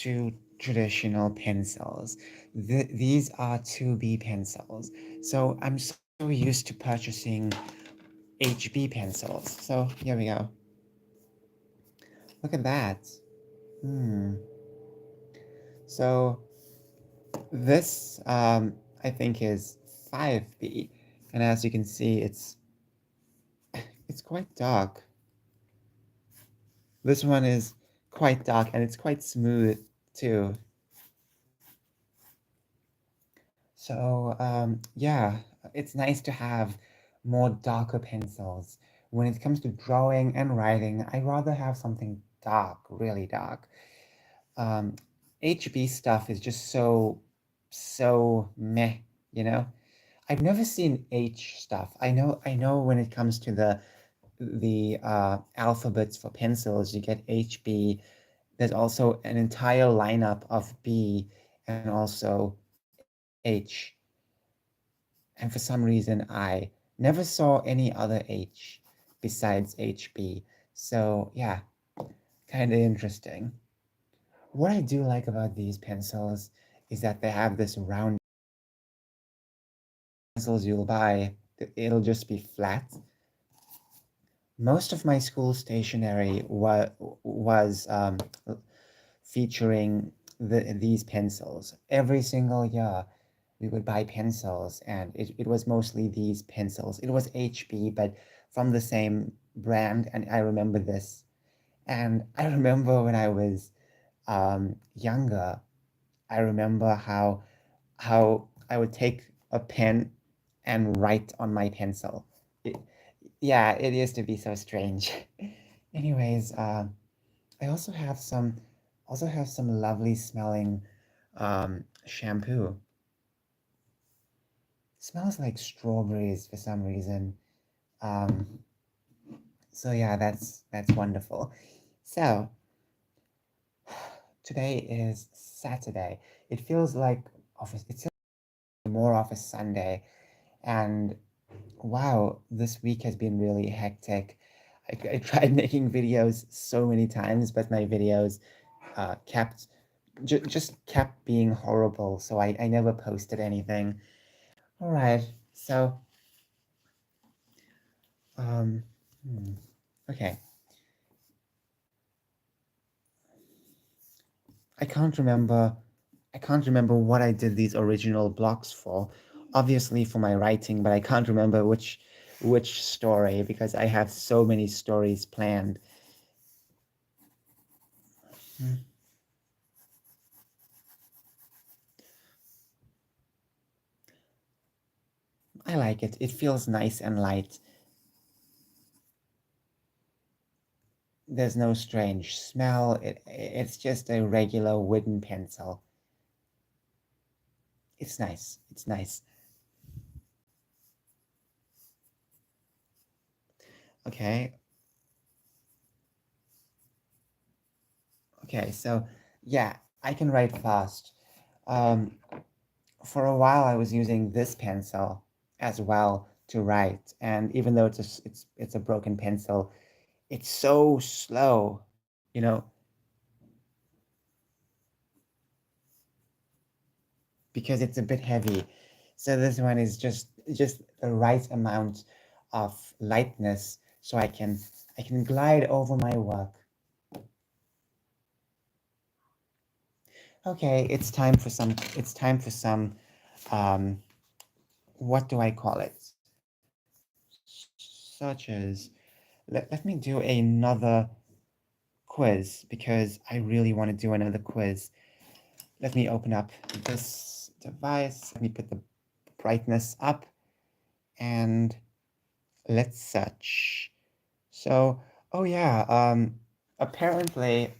to traditional pencils. These are 2B pencils. So I'm so used to purchasing HB pencils. So here we go. Look at that. Hmm. So this I think is 5B, and as you can see, it's quite dark. This one is quite dark and it's quite smooth too. So yeah, it's nice to have more darker pencils. When it comes to drawing and writing, I rather have something dark, really dark. Um, HB stuff is just so meh, you know? I've never seen H stuff. I know when it comes to the alphabets for pencils, you get HB. There's also an entire lineup of B and also H. And for some reason, I never saw any other H besides HB. So yeah, kind of interesting. What I do like about these pencils is that they have this round pencils you'll buy, it'll just be flat. Most of my school stationery was featuring these pencils. Every single year, we would buy pencils, and it was mostly these pencils. It was HB, but from the same brand, and I remember this. And I remember when I was younger, I remember how I would take a pen and write on my pencil. It, yeah, it used to be so strange. Anyways, I also have some lovely smelling shampoo. Smells like strawberries for some reason. Um, so yeah, that's wonderful. So today is Saturday. It feels like office. It's more of a Sunday, and wow, this week has been really hectic. I tried making videos so many times, but my videos kept just kept being horrible, so I never posted anything. All right, so um, hmm, okay, I can't remember. I can't remember what I did these original blocks for. Obviously for my writing, but I can't remember which story because I have so many stories planned. Hmm, I like it. It feels nice and light. There's no strange smell. It's just a regular wooden pencil. It's nice. It's nice. Okay. Okay. So yeah, I can write fast. Um, for a while, I was using this pencil as well to write, and even though it's a broken pencil, it's so slow. You know, because it's a bit heavy. So this one is just the right amount of lightness so I can glide over my work. Okay, it's time for some um what do I call it? Such as let me do another quiz because I really want to do another quiz. Let me open up this device. Let me put the brightness up and let's search. So, oh yeah, apparently,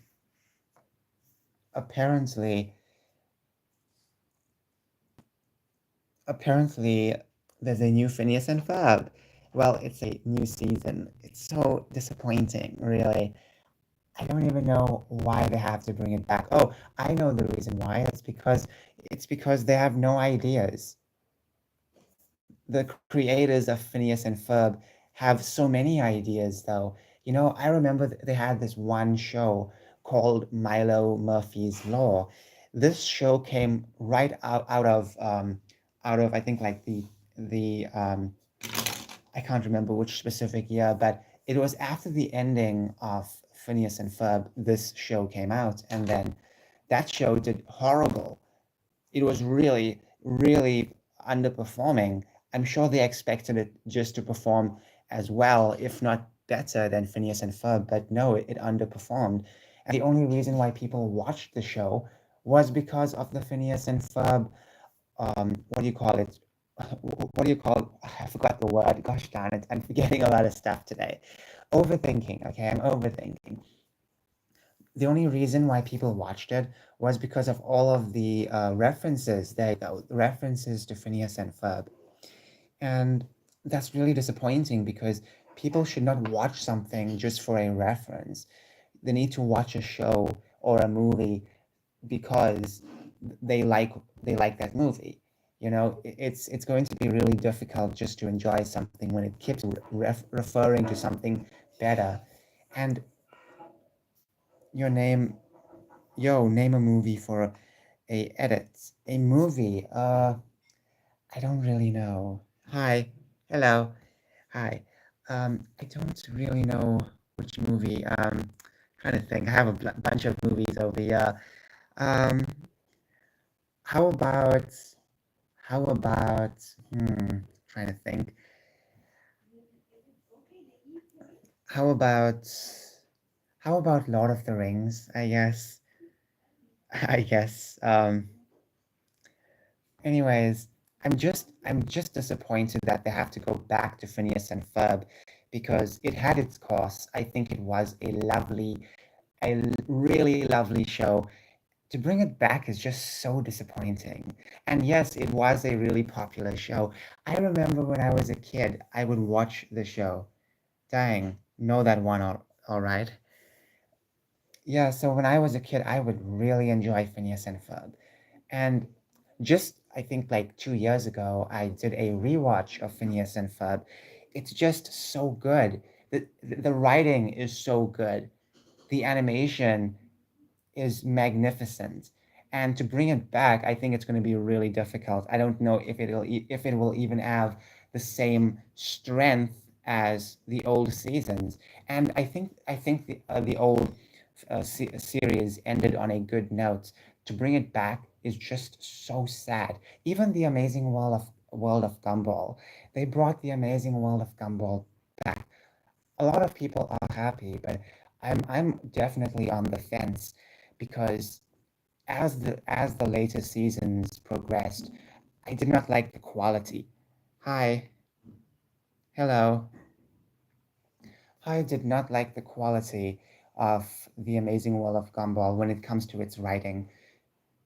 apparently, apparently, there's a new Phineas and Ferb. Well, it's a new season. It's so disappointing, really. I don't even know why they have to bring it back. Oh, I know the reason why. It's because they have no ideas. The creators of Phineas and Ferb have so many ideas, though. I remember they had this one show called Milo Murphy's Law. This show came right out of I think like the I can't remember which specific year, but it was after the ending of Phineas and Ferb. This show came out, and then that show did horrible. It was really, really underperforming. I'm sure they expected it just to perform as well, if not better than Phineas and Ferb, but no, it underperformed. And the only reason why people watched the show was because of the Phineas and Ferb, what do you call it? What do you call? I forgot the word. Gosh darn it! I'm forgetting a lot of stuff today. Overthinking. Okay, I'm overthinking. The only reason why people watched it was because of all of the references. There you go, references to Phineas and Ferb, and that's really disappointing because people should not watch something just for a reference. They need to watch a show or a movie because they like they like that movie. You know, it's going to be really difficult just to enjoy something when it keeps referring to something better. And your name, yo, name a movie for a edit. A movie. I don't really know. Hi, hello, hi. I don't really know which movie. Trying to think. I have a bunch of movies over here. Um, how about how about trying to think. How about how about Lord of the Rings? I guess. I guess. Anyways, I'm just disappointed that they have to go back to Phineas and Ferb because it had its course. I think it was a really lovely show. To bring it back is just so disappointing. And yes, it was a really popular show. I remember when I was a kid, I would watch the show. Dang, know that one all right. Yeah, so when I was a kid, I would really enjoy Phineas and Ferb. And just, I think like 2 years ago, I did a rewatch of Phineas and Ferb. It's just so good. The writing is so good. The animation is magnificent. And to bring it back, I think it's going to be really difficult. I don't know if if it will even have the same strength as the old seasons. And I think the old series ended on a good note. To bring it back is just so sad. Even the Amazing World of Gumball, they brought the Amazing World of Gumball back. A lot of people are happy, but I'm definitely on the fence because as the later seasons progressed, I did not like the quality. Hi, hello. I did not like the quality of the Amazing World of Gumball when it comes to its writing.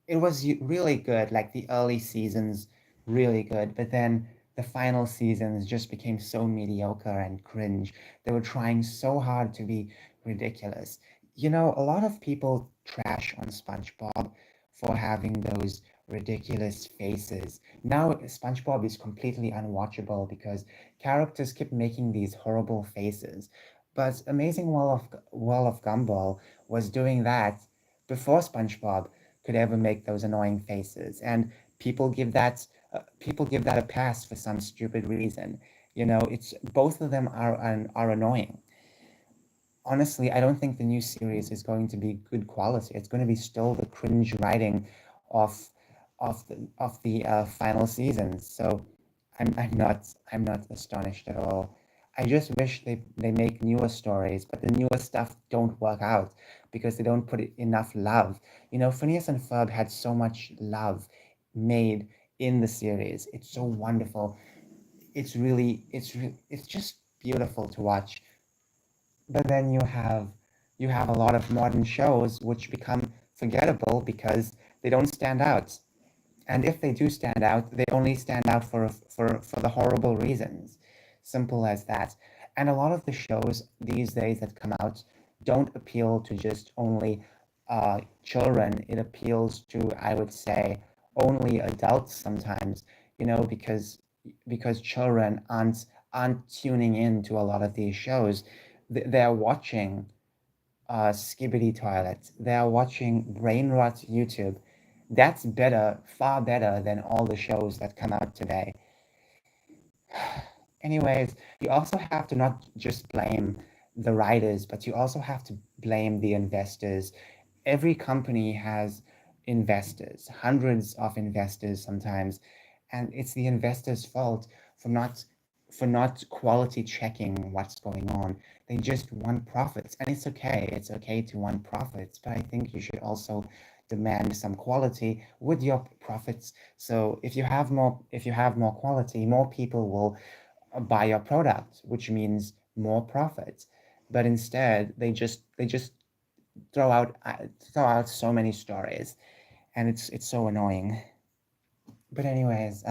It was really good, like the early seasons, really good, but then the final seasons just became so mediocre and cringe. They were trying so hard to be ridiculous. You know, a lot of people trash on SpongeBob for having those ridiculous faces. Now SpongeBob is completely unwatchable because characters keep making these horrible faces. But World of Gumball was doing that before SpongeBob could ever make those annoying faces, and people give that a pass for some stupid reason. You know, it's both of them are annoying. Honestly, I don't think the new series is going to be good quality. It's going to be still the cringe writing of of the final seasons. So I'm not astonished at all. I just wish they make newer stories, but the newer stuff don't work out because they don't put enough love. You know, Phineas and Ferb had so much love made in the series. It's so wonderful. It's just beautiful to watch. But then you have a lot of modern shows which become forgettable because they don't stand out. And if they do stand out, they only stand out for the horrible reasons. Simple as that. And a lot of the shows these days that come out don't appeal to just only children. It appeals to, I would say, only adults sometimes, you know, because children aren't tuning in to a lot of these shows. They're watching Skibidi Toilet. They are watching Brain Rot YouTube. That's better, far better than all the shows that come out today. Anyways, you also have to not just blame the writers, but you also have to blame the investors. Every company has investors, hundreds of investors sometimes, and it's the investors' fault for not quality checking what's going on. They just want profits, and it's okay. It's okay to want profits, but I think you should also demand some quality with your profits. So if you have more quality, more people will buy your product, which means more profits. But instead, they just throw out so many stories, and it's so annoying. But anyways,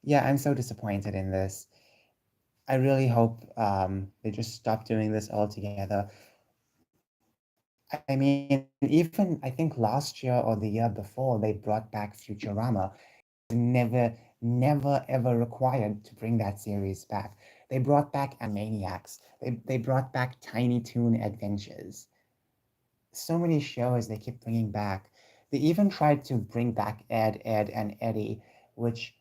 yeah, I'm so disappointed in this. I really hope they just stop doing this altogether. I mean, even I think last year or the year before, they brought back Futurama. Never, never ever required to bring that series back. They brought back Animaniacs. They brought back Tiny Toon Adventures. So many shows they keep bringing back. They even tried to bring back Ed, Ed, and Eddie, which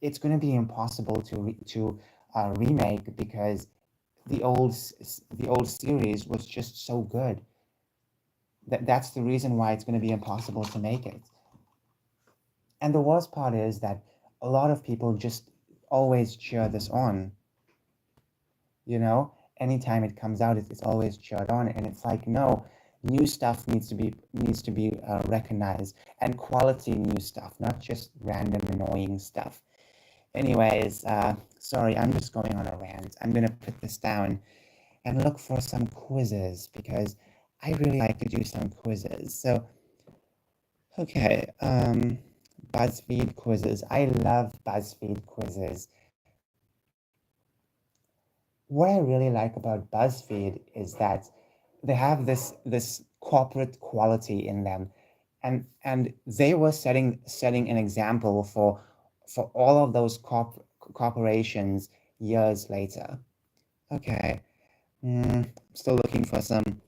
it's going to be impossible to remake because the old series was just so good. That's the reason why it's going to be impossible to make it. And the worst part is that a lot of people just always cheer this on, you know? Anytime it comes out, it's always cheered on, and it's like, no, new stuff needs to be recognized, and quality new stuff, not just random annoying stuff. Anyways, sorry, I'm just going on a rant. I'm gonna put this down and look for some quizzes because I really like to do some quizzes. So, okay, BuzzFeed quizzes. I love BuzzFeed quizzes. What I really like about BuzzFeed is that they have this corporate quality in them, and they were setting an example for all of those corporations years later. Okay, still looking for some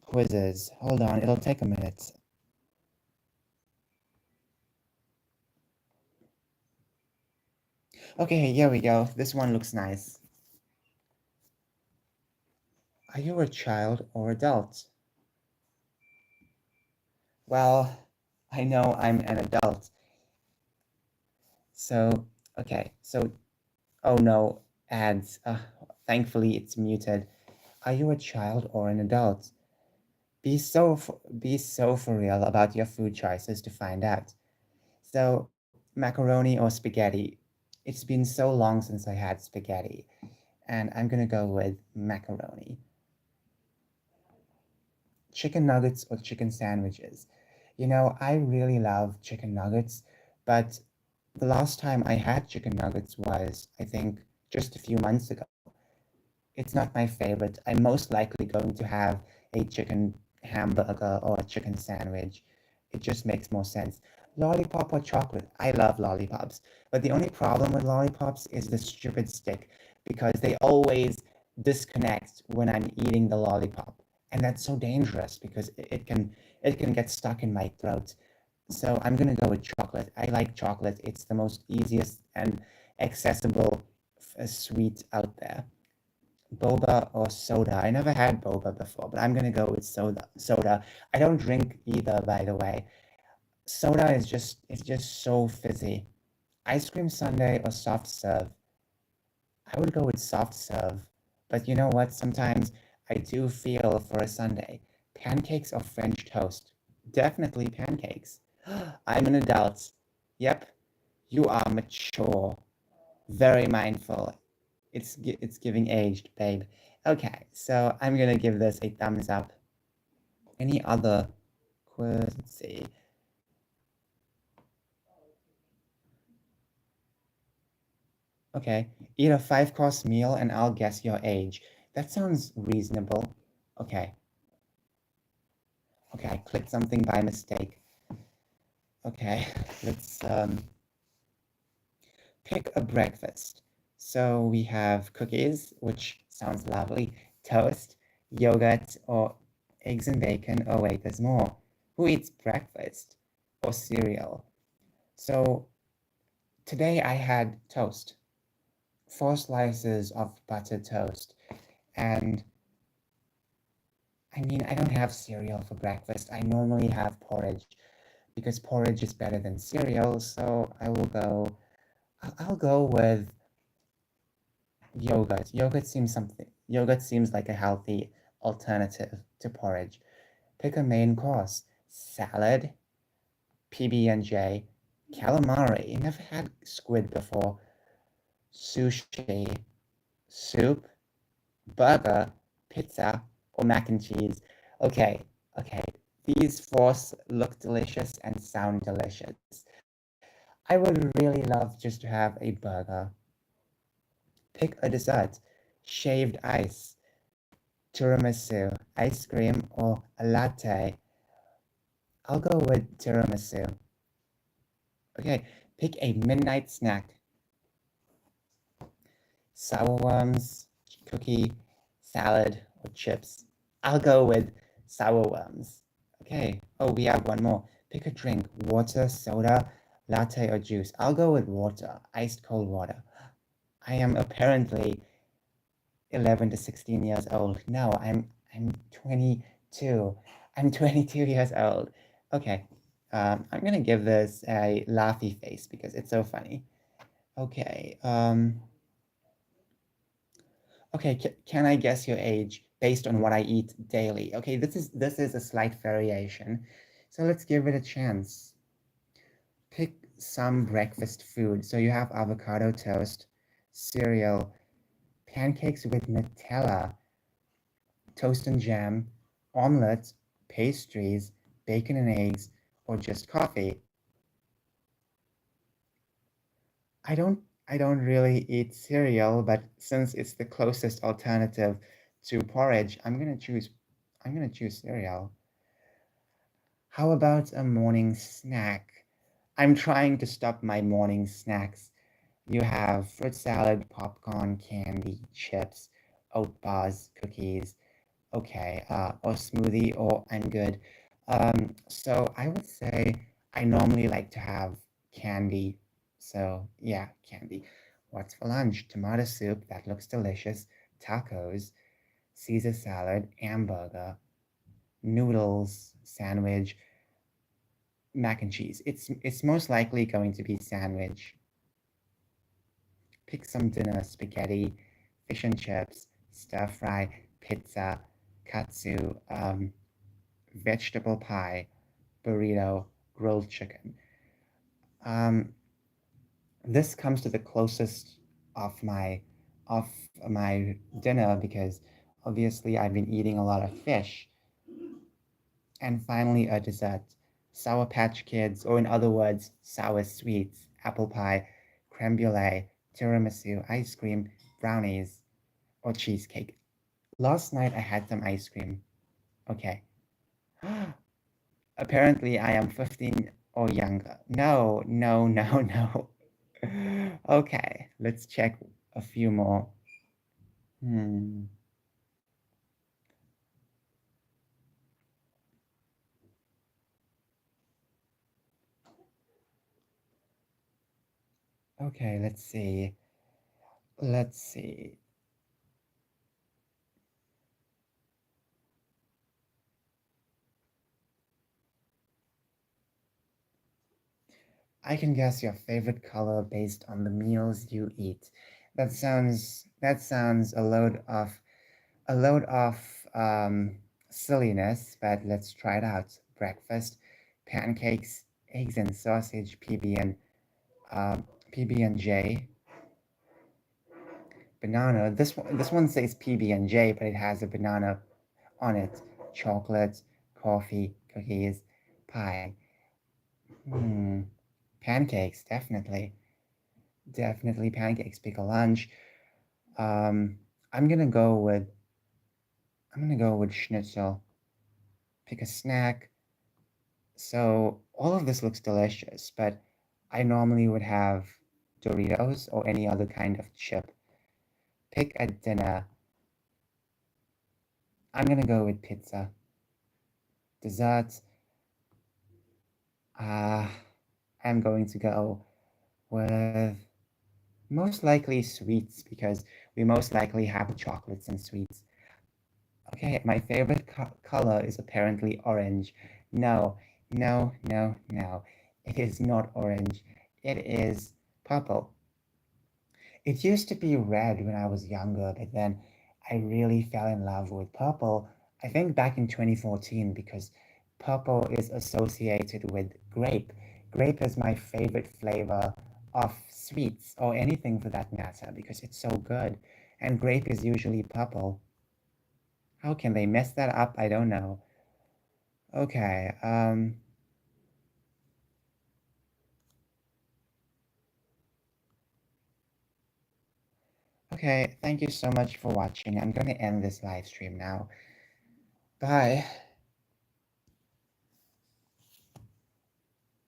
quizzes. Hold on, it'll take a minute. Okay, here we go. This one looks nice. Are you a child or adult? Well, I know I'm an adult. So, okay, so, oh no, ads. Thankfully, it's muted. Are you a child or an adult? Be so for real about your food choices to find out. So, macaroni or spaghetti? It's been so long since I had spaghetti, and I'm gonna go with macaroni. Chicken nuggets or chicken sandwiches? I really love chicken nuggets, but the last time I had chicken nuggets was, I think, just a few months ago. It's not my favorite. I'm most likely going to have a chicken hamburger or a chicken sandwich. It just makes more sense. Lollipop or chocolate? I love lollipops. But the only problem with lollipops is the stupid stick because they always disconnect when I'm eating the lollipop. And that's so dangerous because it can get stuck in my throat. So I'm gonna go with chocolate. I like chocolate. It's the most easiest and accessible sweet out there. Boba or soda. I never had boba before, but I'm gonna go with soda. I don't drink either, by the way. Soda is just it's just so fizzy. Ice cream sundae or soft serve. I would go with soft serve. But you know what? Sometimes I do feel for a sundae. Pancakes or French toast? Definitely pancakes. I'm an adult. Yep, you are mature. Very mindful. It's giving aged, babe. Okay, so I'm gonna give this a thumbs up. Any other quiz? Let's see. Okay, eat a five-course meal and I'll guess your age. That sounds reasonable. Okay, okay, I clicked something by mistake. Okay, let's pick a breakfast. So we have cookies, which sounds lovely, toast, yogurt, or eggs and bacon. Oh, wait, there's more. Who eats breakfast or cereal? So today I had toast, 4 slices of buttered toast. And I mean, I don't have cereal for breakfast. I normally have porridge because porridge is better than cereal. So I'll go with yogurt. Yogurt seems like a healthy alternative to porridge. Pick a main course. Salad, PB&J, calamari. Never had squid before. Sushi, soup, burger, pizza, or mac and cheese. Okay, okay. These four look delicious and sound delicious. I would really love just to have a burger. Pick a dessert. Shaved ice, tiramisu, ice cream, or a latte. I'll go with tiramisu. Okay, pick a midnight snack. Sour worms, cookie, salad, or chips. I'll go with sour worms. Okay, oh, we have one more. Pick a drink, water, soda, latte, or juice. I'll go with water, iced cold water. I am apparently 11 to 16 years old. No, I'm 22. I'm 22 years old. Okay, I'm gonna give this a laughy face because it's so funny. Okay, okay, can I guess your age based on what I eat daily? Okay, this is a slight variation. So let's give it a chance. Pick some breakfast food. So you have avocado toast, cereal, pancakes with Nutella, toast and jam, omelets, pastries, bacon and eggs, or just coffee. I don't really eat cereal, but since it's the closest alternative to porridge, I'm gonna choose cereal. How about a morning snack? I'm trying to stop my morning snacks. You have fruit salad, popcorn, candy, chips, oat bars, cookies, okay, or smoothie, or I'm good. So I would say I normally like to have candy. So yeah, candy. What's for lunch? Tomato soup, that looks delicious. Tacos, Caesar salad, hamburger, noodles, sandwich, mac and cheese. It's most likely going to be sandwich. Pick some dinner, spaghetti, fish and chips, stir fry, pizza, katsu, vegetable pie, burrito, grilled chicken. Um, this comes to the closest of of my dinner because obviously I've been eating a lot of fish. And finally, a dessert. Sour Patch Kids, or in other words, sour sweets, apple pie, creme brulee, tiramisu, ice cream, brownies, or cheesecake. Last night I had some ice cream. Okay. Apparently I am 15 or younger. No, no, no, no. Okay, let's check a few more. Hmm. Okay, let's see. Let's see. I can guess your favorite color based on the meals you eat. That sounds a load of silliness, but let's try it out. Breakfast, pancakes, eggs and sausage, PB&J, banana. This one says PB&J, but it has a banana on it. Chocolate, coffee, cookies, pie. Hmm. Pancakes, definitely. Definitely pancakes. Pick a lunch. Um, I'm gonna go with I'm gonna go with schnitzel. Pick a snack. So all of this looks delicious, but I normally would have Doritos or any other kind of chip. Pick a dinner. I'm gonna go with pizza. Desserts, uh, I'm going to go with most likely sweets because we most likely have chocolates and sweets. Okay, my favorite color is apparently orange. No, no, no, no. It is not orange. It is purple. It used to be red when I was younger, but then I really fell in love with purple. I think back in 2014 because purple is associated with grape. Grape is my favorite flavor of sweets or anything for that matter because it's so good. And grape is usually purple. How can they mess that up? I don't know. Okay, okay, thank you so much for watching. I'm gonna end this live stream now. Bye.